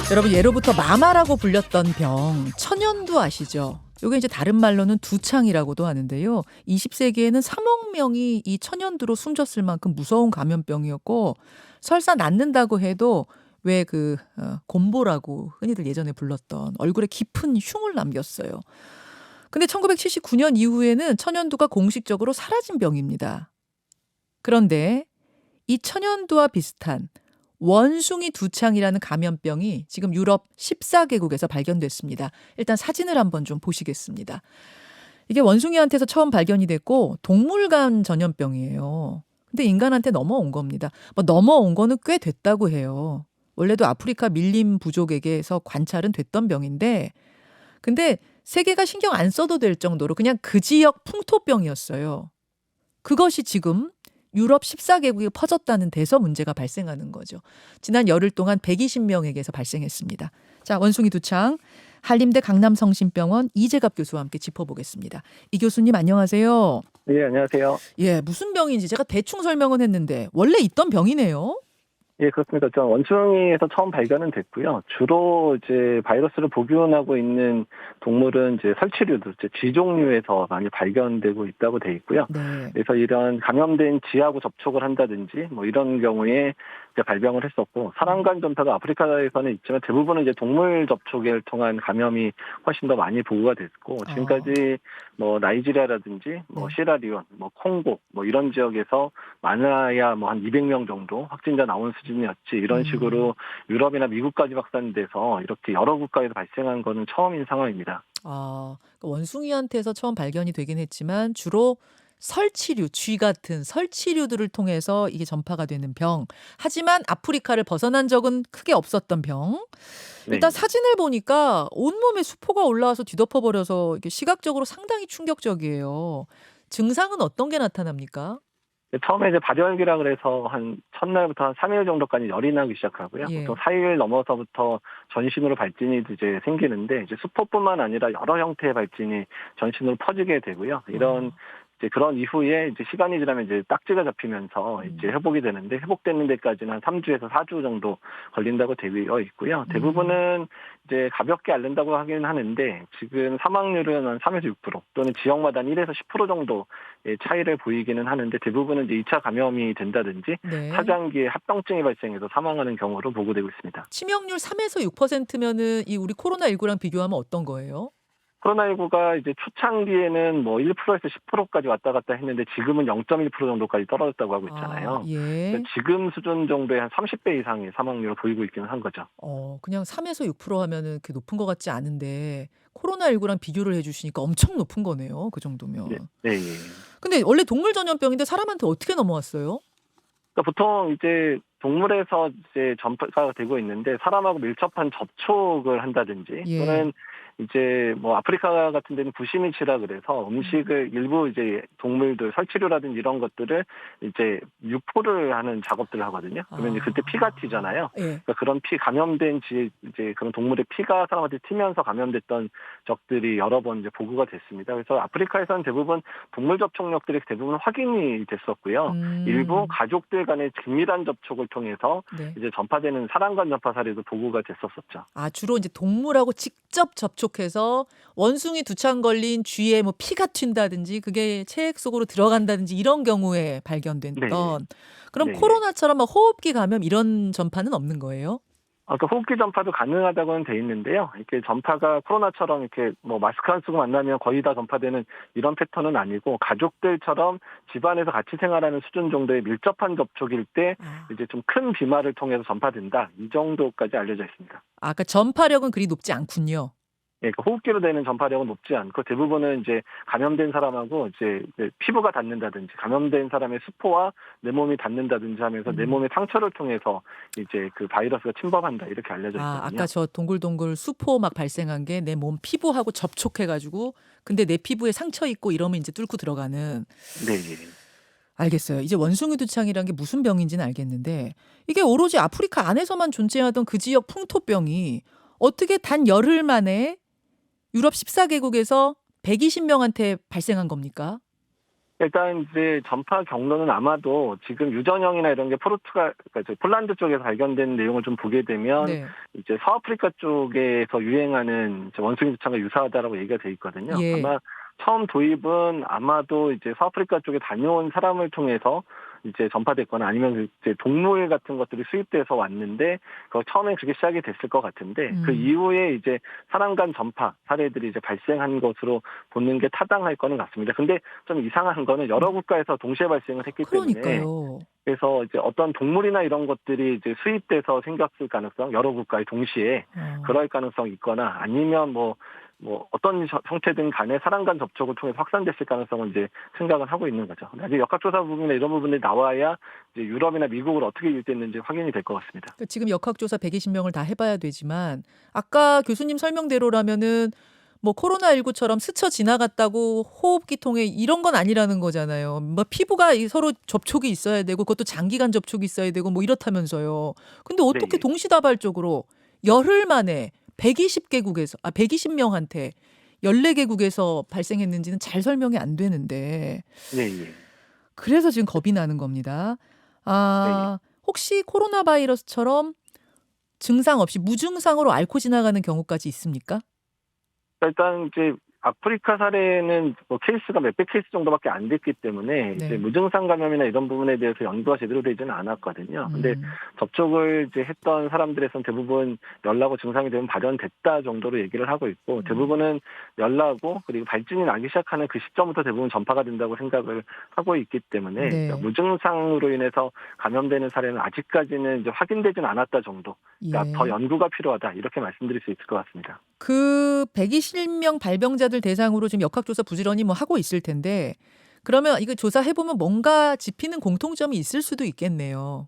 여러분 예로부터 마마라고 불렸던 병 천연두 아시죠? 요게 이제 다른 말로는 두창이라고도 하는데요. 20세기에는 3억 명이 이 천연두로 숨졌을 만큼 무서운 감염병이었고 설사 낫는다고 해도 왜 곰보라고 흔히들 예전에 불렀던 얼굴에 깊은 흉을 남겼어요. 근데 1979년 이후에는 천연두가 공식적으로 사라진 병입니다. 그런데 이 천연두와 비슷한 원숭이 두창이라는 감염병이 지금 유럽 14개국에서 발견됐습니다. 일단 사진을 한번 좀 보시겠습니다. 이게 원숭이한테서 처음 발견이 됐고 동물간 전염병이에요. 근데 인간한테 넘어온 겁니다. 뭐 넘어온 거는 꽤 됐다고 해요. 원래도 아프리카 밀림 부족에게서 관찰은 됐던 병인데 근데 세계가 신경 안 써도 될 정도로 그냥 그 지역 풍토병이었어요. 그것이 지금 유럽 14개국에 퍼졌다는 데서 문제가 발생하는 거죠. 지난 열흘 동안 120명에게서 발생했습니다. 자, 원숭이 두창 한림대 강남성심병원 이재갑 교수와 함께 짚어보겠습니다. 이 교수님 안녕하세요. 예, 안녕하세요. 예, 무슨 병인지 제가 대충 설명은 했는데 원래 있던 병이네요. 예, 그렇습니다. 저 원숭이에서 처음 발견은 됐고요. 주로 이제 바이러스를 복용하고 있는 동물은 이제 설치류도 이제 쥐종류에서 많이 발견되고 있다고 돼 있고요. 네. 그래서 이런 감염된 쥐하고 접촉을 한다든지 뭐 이런 경우에 이제 발병을 했었고 사람간 전파가 아프리카에서는 있지만 대부분은 이제 동물 접촉을 통한 감염이 훨씬 더 많이 보고가 됐고 지금까지 뭐 나이지리아라든지 뭐 네. 시에라리온, 뭐 콩고 뭐 이런 지역에서 많아야 뭐 한 200명 정도 확진자 나온 수준이었지 이런 식으로 유럽이나 미국까지 확산돼서 이렇게 여러 국가에서 발생한 거는 처음인 상황입니다. 원숭이한테서 처음 발견이 되긴 했지만 주로 설치류, 쥐 같은 설치류들을 통해서 이게 전파가 되는 병. 하지만 아프리카를 벗어난 적은 크게 없었던 병. 일단 네. 사진을 보니까 온몸에 수포가 올라와서 뒤덮어버려서 이게 시각적으로 상당히 충격적이에요. 증상은 어떤 게 나타납니까? 처음에 이제 발열기라 그래서 한 첫날부터 한 3일 정도까지 열이 나기 시작하고요. 예. 보통 4일 넘어서부터 전신으로 발진이 이제 생기는데 이제 수포뿐만 아니라 여러 형태의 발진이 전신으로 퍼지게 되고요. 이런 이제 그런 이후에 이제 시간이 지나면 이제 딱지가 잡히면서 이제 회복이 되는데 회복되는 데까지는 한 3주에서 4주 정도 걸린다고 되어 있고요. 대부분은 이제 가볍게 앓는다고 하긴 하는데 지금 사망률은 한 3에서 6% 또는 지역마다 한 1에서 10% 정도의 차이를 보이기는 하는데 대부분은 이제 2차 감염이 된다든지 네. 사장기에 합병증이 발생해서 사망하는 경우로 보고되고 있습니다. 치명률 3에서 6%면은 이 우리 코로나19랑 비교하면 어떤 거예요? 코로나19가 이제 초창기에는 뭐 1%에서 10%까지 왔다 갔다 했는데 지금은 0.1% 정도까지 떨어졌다고 하고 있잖아요. 예. 그러니까 지금 수준 정도의 한 30배 이상의 사망률을 보이고 있기는 한 거죠. 그냥 3에서 6% 하면은 그 높은 것 같지 않은데 코로나19랑 비교를 해주시니까 엄청 높은 거네요. 그 정도면. 네, 네. 예. 근데 원래 동물 전염병인데 사람한테 어떻게 넘어왔어요? 그러니까 보통 이제 동물에서 이제 전파가 되고 있는데 사람하고 밀접한 접촉을 한다든지 예. 또는 이제 뭐 아프리카 같은 데는 부시미치라 그래서 음식을 일부 이제 동물들 설치류라든지 이런 것들을 이제 유포를 하는 작업들을 하거든요. 그러면 이제 그때 피가 튀잖아요. 예. 그러니까 그런 감염된 이제 그런 동물의 피가 사람한테 튀면서 감염됐던 적들이 여러 번 이제 보고가 됐습니다. 그래서 아프리카에서는 대부분 동물 접촉력들이 대부분 확인이 됐었고요. 일부 가족들 간의 긴밀한 접촉을 통해서 네. 이제 전파되는 사람 간 전파 사례도 보고가 됐었었죠. 주로 이제 동물하고 직접 접촉해서 원숭이 두창 걸린 쥐에 뭐 피가 튄다든지 그게 체액 속으로 들어간다든지 이런 경우에 발견됐던. 네. 그럼 네. 코로나처럼 막 호흡기 감염 이런 전파는 없는 거예요? 그러니까 호흡기 전파도 가능하다고는 돼 있는데요. 이렇게 전파가 코로나처럼 이렇게 뭐 마스크 안 쓰고 만나면 거의 다 전파되는 이런 패턴은 아니고 가족들처럼 집안에서 같이 생활하는 수준 정도의 밀접한 접촉일 때 이제 좀 큰 비말을 통해서 전파된다. 이 정도까지 알려져 있습니다. 그러니까 전파력은 그리 높지 않군요. 예, 그러니까 호흡기로 되는 전파력은 높지 않고 대부분은 이제 감염된 사람하고 이제 피부가 닿는다든지 감염된 사람의 수포와 내 몸이 닿는다든지 하면서 내 몸의 상처를 통해서 이제 그 바이러스가 침범한다 이렇게 알려져 있거든요. 아까 저 동글동글 수포 막 발생한 게 내 몸 피부하고 접촉해가지고 근데 내 피부에 상처 있고 이러면 이제 뚫고 들어가는. 네. 예. 알겠어요. 이제 원숭이 두창이란 게 무슨 병인지는 알겠는데 이게 오로지 아프리카 안에서만 존재하던 그 지역 풍토병이 어떻게 단 열흘 만에 유럽 14개국에서 120명한테 발생한 겁니까? 일단 이제 전파 경로는 아마도 지금 유전형이나 이런 게 그러니까 폴란드 쪽에서 발견된 내용을 좀 보게 되면 네. 이제 서아프리카 쪽에서 유행하는 이제 원숭이 두창과 유사하다라고 얘기가 돼 있거든요. 예. 아마 처음 도입은 아마도 이제 서아프리카 쪽에 다녀온 사람을 통해서 이제 전파됐거나 아니면 이제 동물 같은 것들이 수입돼서 왔는데 처음에 그게 시작이 됐을 것 같은데 그 음. 이후에 이제 사람 간 전파 사례들이 이제 발생한 것으로 보는 게 타당할 거는 같습니다. 근데 좀 이상한 거는 여러 국가에서 동시에 발생을 했기 때문에 그러니까요. 그래서 이제 어떤 동물이나 이런 것들이 이제 수입돼서 생겼을 가능성, 여러 국가에 동시에 어. 그럴 가능성이 있거나 아니면 뭐 어떤 형태든 간에 사람 간 접촉을 통해서 확산됐을 가능성은 이제 생각을 하고 있는 거죠. 아직 역학조사 부분이나 이런 부분들이 나와야 이제 유럽이나 미국으로 어떻게 유입됐는지 확인이 될 것 같습니다. 그 지금 역학조사 120명을 다 해봐야 되지만 아까 교수님 설명대로라면은 뭐 코로나19처럼 스쳐 지나갔다고 호흡기 통해 이런 건 아니라는 거잖아요. 뭐 피부가 서로 접촉이 있어야 되고 그것도 장기간 접촉이 있어야 되고 뭐 이렇다면서요. 근데 네, 어떻게 예. 동시다발적으로 열흘 만에 120개국에서 120명한테 14개국에서 발생했는지는 잘 설명이 안 되는데 네, 예. 그래서 지금 겁이 나는 겁니다. 네, 예. 혹시 코로나 바이러스처럼 증상 없이 무증상으로 앓고 지나가는 경우까지 있습니까? 일단 이제 아프리카 사례는 뭐 케이스가 몇백 케이스 정도밖에 안 됐기 때문에 이제 네. 무증상 감염이나 이런 부분에 대해서 연구가 제대로 되지는 않았거든요. 근데 음. 접촉을 이제 했던 사람들에서는 대부분 열나고 증상이 되면 발현됐다 정도로 얘기를 하고 있고 대부분은 열나고 그리고 발진이 나기 시작하는 그 시점부터 대부분 전파가 된다고 생각을 하고 있기 때문에 그러니까 네. 무증상으로 인해서 감염되는 사례는 아직까지는 이제 확인되지는 않았다 정도. 그러니까 더 예. 연구가 필요하다 이렇게 말씀드릴 수 있을 것 같습니다. 그 120명 발병자들 대상으로 지금 역학조사 부지런히 뭐 하고 있을 텐데 그러면 이거 조사해 보면 뭔가 짚히는 공통점이 있을 수도 있겠네요.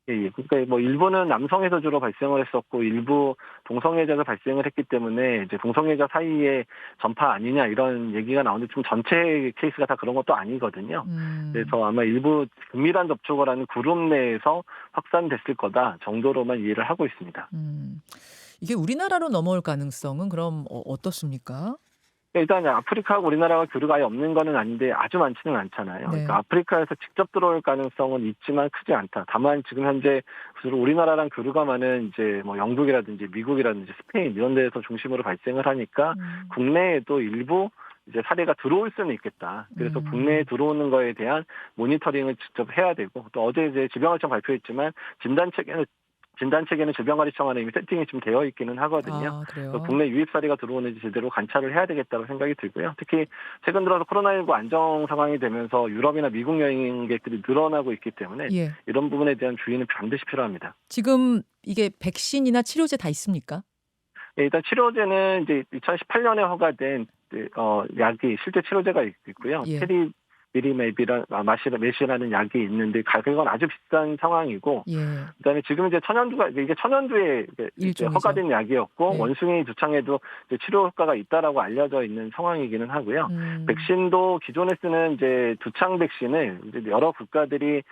예, 예. 그러니까 뭐 일부는 남성에서 주로 발생을 했었고 일부 동성애자가 발생을 했기 때문에 이제 동성애자 사이에 전파 아니냐 이런 얘기가 나오는데 좀 전체 케이스가 다 그런 것도 아니거든요. 음. 그래서 아마 일부 긴밀한 접촉을 하는 그룹 내에서 확산됐을 거다 정도로만 이해를 하고 있습니다. 음. 이게 우리나라로 넘어올 가능성은 그럼 어떻습니까? 일단 아프리카하고 우리나라가 교류가 아예 없는 거는 아닌데 아주 많지는 않잖아요. 네. 그러니까 아프리카에서 직접 들어올 가능성은 있지만 크지 않다. 다만 지금 현재 주로 우리나라랑 교류가 많은 이제 뭐 영국이라든지 미국이라든지 스페인 이런 데에서 중심으로 발생을 하니까 음. 국내에도 일부 이제 사례가 들어올 수는 있겠다. 그래서 국내에 음. 들어오는 거에 대한 모니터링을 직접 해야 되고 또 어제 이제 질병관리청 발표했지만 진단체계는 질병관리청 안에 이미 세팅이 좀 되어 있기는 하거든요. 아, 그래서 그래요? 국내 유입 사례가 들어오는지 제대로 관찰을 해야 되겠다고 생각이 들고요. 특히 최근 들어서 코로나19 안정 상황이 되면서 유럽이나 미국 여행객들이 늘어나고 있기 때문에 예. 이런 부분에 대한 주의는 반드시 필요합니다. 지금 이게 백신이나 치료제 다 있습니까? 예, 일단 치료제는 이제 2018년에 허가된 약이 실제 치료제가 있고요. 예. 메시라는 약이 있는데 가격은 아주 비싼 상황이고 예. 그다음에 지금 이제 이게 천연두에 이제 일종이죠. 허가된 약이었고 네. 원숭이 두창에도 이제 치료 효과가 있다라고 알려져 있는 상황이기는 하고요. 음. 백신도 기존에 쓰는 이제 두창 백신을 이제 여러 국가들이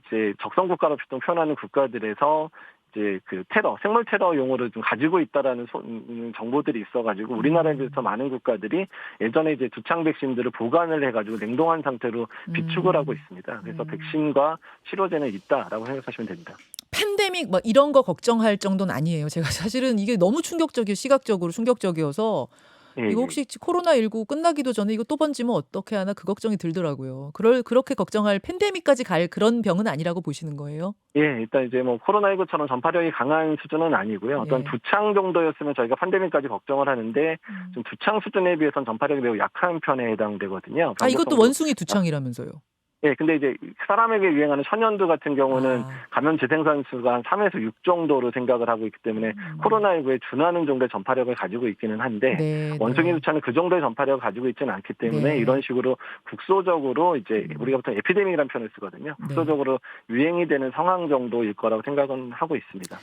이제 적성 국가로 보통 표현하는 국가들에서 이제 그 생물 테러용으로 좀 가지고 있다라는 정보들이 있어가지고 우리나라에서 많은 국가들이 예전에 이제 두창 백신들을 보관을 해가지고 냉동한 상태로 비축을 하고 있습니다. 그래서 백신과 치료제는 있다라고 생각하시면 됩니다. 팬데믹 뭐 이런 거 걱정할 정도는 아니에요. 제가 사실은 이게 너무 시각적으로 충격적이어서 예, 이거 예. 혹시 코로나19 끝나기도 전에 이거 또 번지면 어떻게 하나 그 걱정이 들더라고요. 그렇게 걱정할 팬데믹까지 갈 그런 병은 아니라고 보시는 거예요? 예, 일단 이제 뭐 코로나19처럼 전파력이 강한 수준은 아니고요. 어떤 예. 두창 정도였으면 저희가 팬데믹까지 걱정을 하는데 좀 두창 수준에 비해서는 전파력이 매우 약한 편에 해당되거든요. 이것도 병독성도 원숭이 두창이라면서요. 예, 근데 이제 사람에게 유행하는 천연두 같은 경우는 아. 감염 재생산 수가 한 3에서 6 정도로 생각을 하고 있기 때문에 코로나19에 준하는 정도의 전파력을 가지고 있기는 한데 네, 원숭이 네. 두차는 그 정도의 전파력을 가지고 있지는 않기 때문에 네. 이런 식으로 국소적으로 이제 우리가 보통 에피데믹이라는 표현을 쓰거든요. 네. 국소적으로 유행이 되는 상황 정도일 거라고 생각은 하고 있습니다.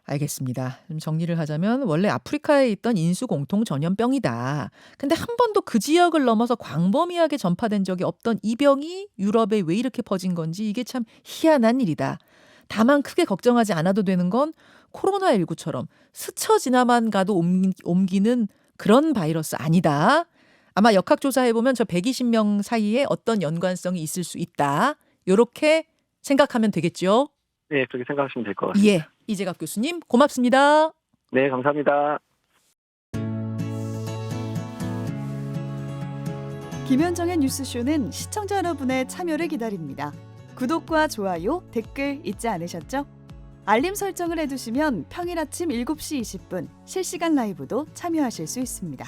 알겠습니다. 좀 정리를 하자면 원래 아프리카에 있던 인수공통 전염병이다. 근데 한 번도 그 지역을 넘어서 광범위하게 전파된 적이 없던 이 병이 유럽에 왜 이렇게 퍼진 건지 이게 참 희한한 일이다. 다만 크게 걱정하지 않아도 되는 건 코로나19처럼 스쳐 지나만 가도 옮기는 그런 바이러스 아니다. 아마 역학조사해보면 저 120명 사이에 어떤 연관성이 있을 수 있다. 요렇게 생각하면 되겠죠? 네, 그렇게 생각하시면 될 것 같습니다. 예. 이재갑 교수님 고맙습니다. 네, 감사합니다. 김현정의 뉴스쇼는 시청자 여러분의 참여를 기다립니다. 구독과 좋아요, 댓글 잊지 않으셨죠? 알림 설정을 해두시면 평일 아침 7시 20분 실시간 라이브도 참여하실 수 있습니다.